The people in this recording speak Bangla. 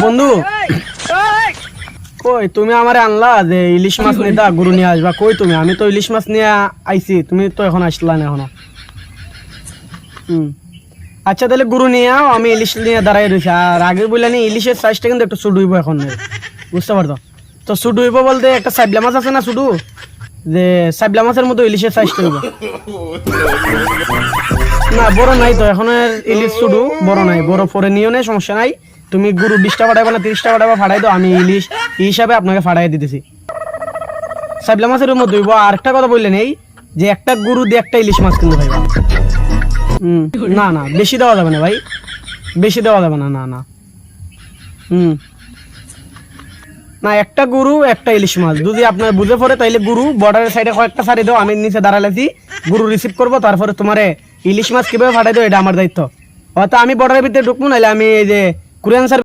বন্ধু কই তুমি আমারে আনলা যে ইলিশ মাছ নিতা গরু নিয়ে আসবা, কই তুমি? আমি তো ইলিশ মাছ নিয়ে আইছি, তুমি তো এখন আসলা না এখনো। আচ্ছা তাহলে গরু নিয়ে আও, আমি ইলিশ নিয়ে দাঁড়াই রয়েছি। আর আগে বললানি ইলিশের সাইজটা কিন্তু একটু ছোট হইব এখন, বুঝতে পারতো? তো ছোট হইব বলতে একটা সাইবলা মাছ আছে না ছোট, যে সাইবলা মাছের মতো ইলিশের সাইজটা হইব। না বড় নাই তো এখন, ইলিশ ছোট, বড় নাই। বড় পরে নিও নেই, সমস্যা নাই। তুমি গরু 20টা ফাটাইবা না 30টা ফাটাইবা, ফাটাই দাও, আমি ইলিশ এই হিসাবে আপনাকে ফাটাই দিতেছি। সাইবলা মাছের মধ্যে হইব। আর একটা কথা বললেন এই যে একটা গরু দিয়ে একটা ইলিশ মাছ কিন্তু ভাইবা। না না বেশি দেওয়া যাবে না ভাই, বেশি দেওয়া যাবে না। না না না, একটা গরু একটা ইলিশ মাছ যদি আপনার বুঝে পড়ে তাইলে গরু বর্ডারের সাইডে কয়েকটা সারি দাও, আমি নিচে দাঁড়ালেছি, গরু রিসিভ করবো, তারপরে তোমারে ইলিশ মাছ কিভাবে ফাটাই দাও এটা আমার দায়িত্ব। হয়তো আমি বর্ডারের ভিতরে ঢুকবো, নাহলে আমি এই যে কোরিয়ান